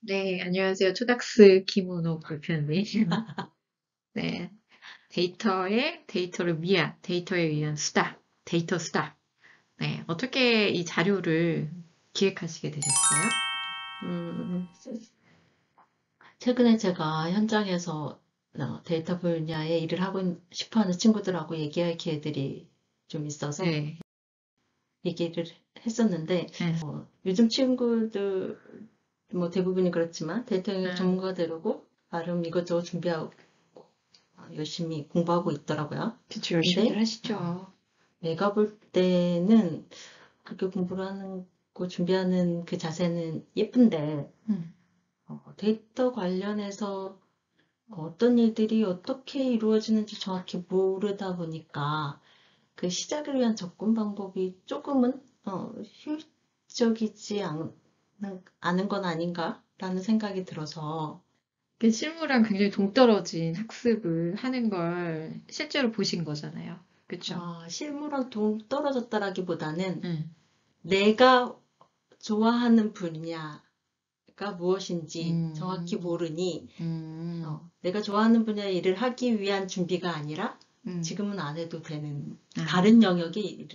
네, 안녕하세요. 초닥스 김은옥 대표님. 네, 데이터에 의한 수다, 데이터 수다. 네, 어떻게 이 자료를 기획하시게 되셨어요? 음, 최근에 제가 현장에서 데이터 분야에 일을 하고 싶어하는 친구들하고 얘기할 기회들이 좀 있어서 네, 얘기를 했었는데, 네, 요즘 친구들, 뭐 대부분이 그렇지만 데이터 영역 네. 전문가 되려고 나름 이것저것 준비하고 열심히 공부하고 있더라고요. 그쵸, 열심히들 근데 하시죠. 내가 볼 때는 그렇게 공부를 하는 거 준비하는 그 자세는 예쁜데, 음, 데이터 관련해서 어떤 일들이 어떻게 이루어지는지 정확히 모르다 보니까 그 시작을 위한 접근 방법이 조금은 효율적이지 않은 건 아닌가라는 생각이 들어서 그 실무랑 굉장히 동떨어진 학습을 하는 걸 실제로 보신 거잖아요. 그쵸? 실무랑 동떨어졌다라기보다는 음, 내가 좋아하는 분야가 무엇인지 정확히 음, 모르니 음, 내가 좋아하는 분야의 일을 하기 위한 준비가 아니라 음. 지금은 안 해도 되는 다른 아, 영역이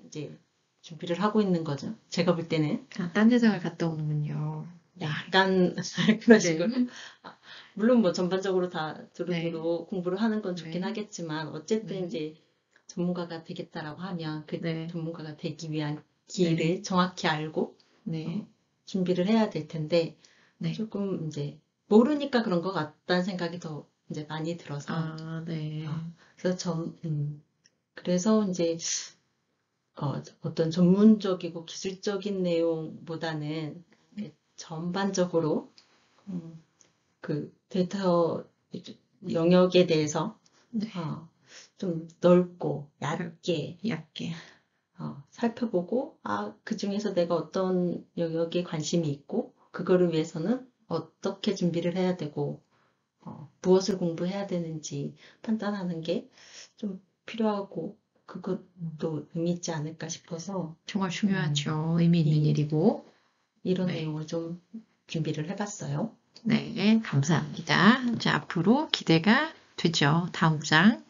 이제 준비를 하고 있는 거죠. 제가 볼 때는 딴 세상을 갔다 오는군요. 네. 약간 그런 네. 식으로. 물론 뭐 전반적으로 다 네. 두루두루 공부를 하는 건 좋긴 네. 하겠지만 어쨌든 네. 이제 전문가가 되겠다라고 하면 그 네. 전문가가 되기 위한 네. 길을 정확히 알고 네. 준비를 해야 될 텐데 네. 조금 이제 모르니까 그런 것 같다는 생각이 더 이제 많이 들어서 아, 네. 그래서 그래서 이제 어떤 전문적이고 기술적인 내용보다는 전반적으로 음, 그 데이터 영역에 대해서 네. 어, 좀 넓고 얇- 얕게 얇게. 살펴보고 그 중에서 내가 어떤 영역에 관심이 있고 그거를 위해서는 어떻게 준비를 해야 되고 무엇을 공부해야 되는지 판단하는 게 좀 필요하고 그것도 의미 있지 않을까 싶어서 정말 음, 중요하죠. 의미 있는 이, 일이고. 이런 네. 내용을 좀 준비를 해봤어요. 네. 감사합니다. 자, 앞으로 기대가 되죠. 다음 장.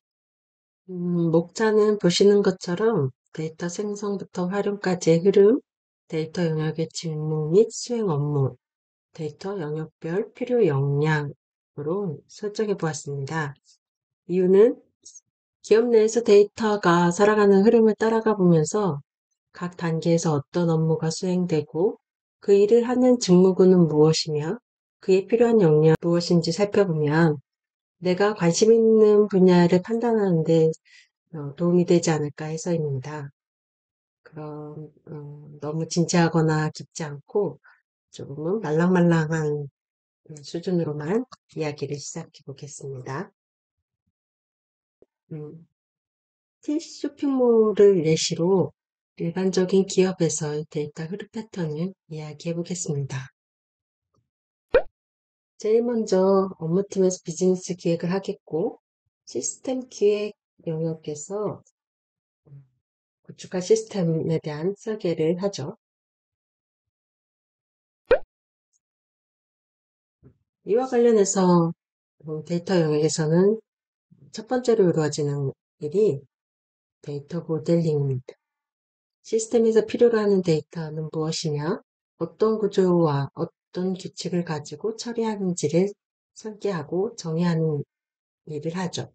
목차는 보시는 것처럼 데이터 생성부터 활용까지의 흐름, 데이터 영역의 직무 및 수행 업무, 데이터 영역별 필요 역량으로 설정해 보았습니다. 이유는 기업 내에서 데이터가 살아가는 흐름을 따라가 보면서 각 단계에서 어떤 업무가 수행되고 그 일을 하는 직무군은 무엇이며 그에 필요한 역량 무엇인지 살펴보면 내가 관심 있는 분야를 판단하는 데 도움이 되지 않을까 해서입니다. 그럼 너무 진지하거나 깊지 않고 조금은 말랑말랑한 수준으로만 이야기를 시작해 보겠습니다. 음, T쇼핑몰을 예시로 일반적인 기업에서의 데이터 흐름 패턴을 이야기해 보겠습니다. 제일 먼저 업무팀에서 비즈니스 기획을 하겠고 시스템 기획 영역에서 구축할 시스템에 대한 설계를 하죠. 이와 관련해서 데이터 영역에서는 첫 번째로 이루어지는 일이 데이터 모델링입니다. 시스템에서 필요로 하는 데이터는 무엇이며 어떤 구조와 어떤 규칙을 가지고 처리하는지를 설계하고 정의하는 일을 하죠.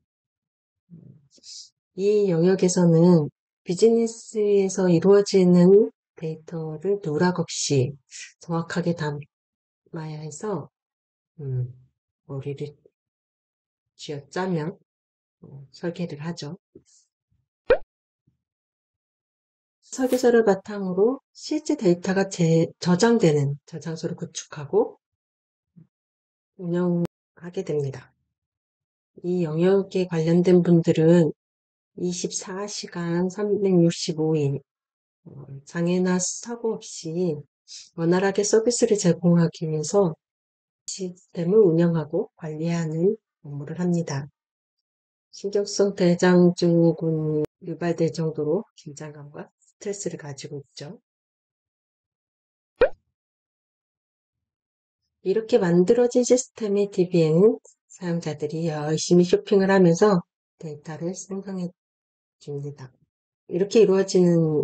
이 영역에서는 비즈니스에서 이루어지는 데이터를 누락 없이 정확하게 담아야 해서 머리를 쥐어짜면 설계를 하죠. 설계서를 바탕으로 실제 데이터가 저장되는 저장소를 구축하고 운영하게 됩니다. 이 영역에 관련된 분들은 24시간 365일 장애나 사고 없이 원활하게 서비스를 제공하기 위해서 시스템을 운영하고 관리하는 업무를 합니다. 신경성 대장증후군이 유발될 정도로 긴장감과 스트레스를 가지고 있죠. 이렇게 만들어진 시스템의 DB에는 사용자들이 열심히 쇼핑을 하면서 데이터를 생성해 줍니다. 이렇게 이루어지는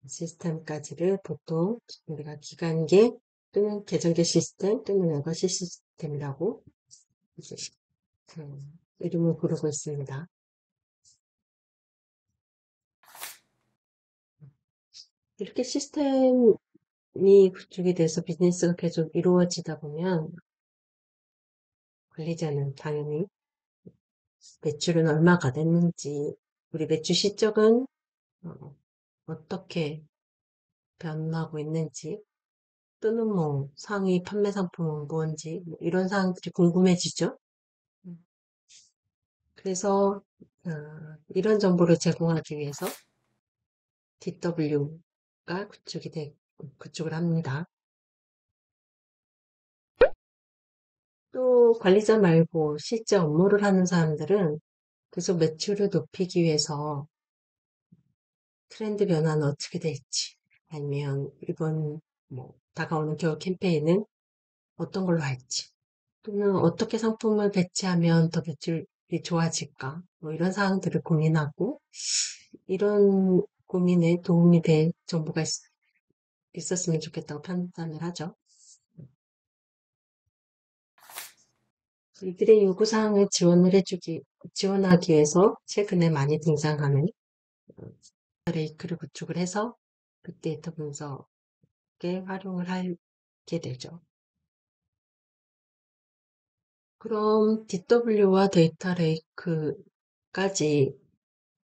시스템까지를 보통 우리가 기간계 또는 계정계 시스템 또는 레거시 시스템이라고 이제 이름을 부르고 있습니다. 이렇게 시스템이 구축이 돼서 비즈니스가 계속 이루어지다 보면 관리자는 당연히 매출은 얼마가 됐는지, 우리 매출 실적은 어떻게 변하고 있는지, 또는 뭐 상위 판매 상품은 뭔지 이런 사항들이 궁금해지죠. 그래서 이런 정보를 제공하기 위해서 DW가 구축을 합니다. 또 관리자 말고 실제 업무를 하는 사람들은 계속 매출을 높이기 위해서 트렌드 변화는 어떻게 될지, 아니면 이번 다가오는 겨울 캠페인은 어떤 걸로 할지, 또는 어떻게 상품을 배치하면 더 매출이 좋아질까, 이런 사항들을 고민하고, 이런 고민에 도움이 될 정보가 있었으면 좋겠다고 판단을 하죠. 이들의 요구사항을 지원하기 위해서 최근에 많이 등장하는 레이크를 구축을 해서 빅데이터 분석에 활용을 하게 되죠. 그럼 DW와 데이터 레이크까지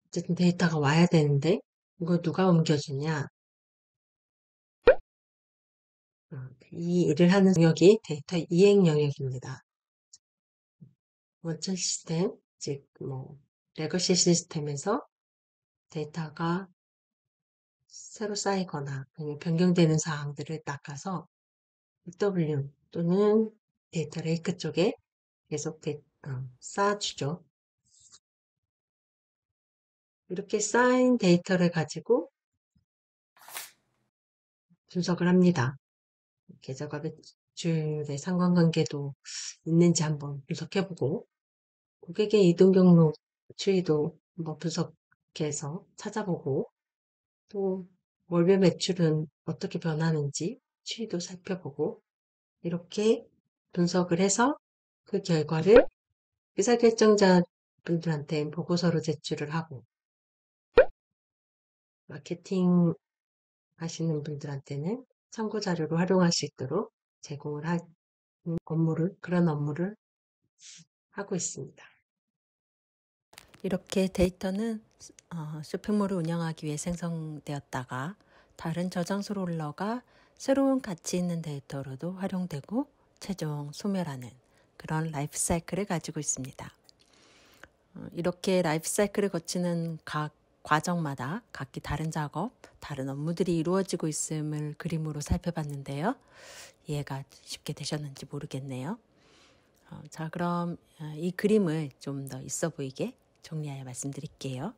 어쨌든 데이터가 와야 되는데 이거 누가 옮겨주냐? 이 일을 하는 영역이 데이터 이행 영역입니다. 원천 시스템, 즉 레거시 시스템에서 데이터가 새로 쌓이거나 아니면 변경되는 사항들을 닦아서 BW 또는 데이터 레이크 쪽에 계속 쌓아주죠. 이렇게 쌓인 데이터를 가지고 분석을 합니다. 계좌과 매출의 상관관계도 있는지 한번 분석해보고, 고객의 이동 경로 추이도 한번 분석해서 찾아보고, 또 월별 매출은 어떻게 변하는지 추이도 살펴보고, 이렇게 분석을 해서 그 결과를 의사결정자분들한테 보고서로 제출을 하고, 마케팅 하시는 분들한테는 참고자료로 활용할 수 있도록 제공을 하는 그런 업무를 하고 있습니다. 이렇게 데이터는 쇼핑몰을 운영하기 위해 생성되었다가 다른 저장소로 올라가 새로운 가치 있는 데이터로도 활용되고 최종 소멸하는 그런 라이프 사이클을 가지고 있습니다. 이렇게 라이프 사이클을 거치는 각 과정마다 각기 다른 작업, 다른 업무들이 이루어지고 있음을 그림으로 살펴봤는데요. 이해가 쉽게 되셨는지 모르겠네요. 자, 그럼 이 그림을 좀 더 있어 보이게 정리하여 말씀드릴게요.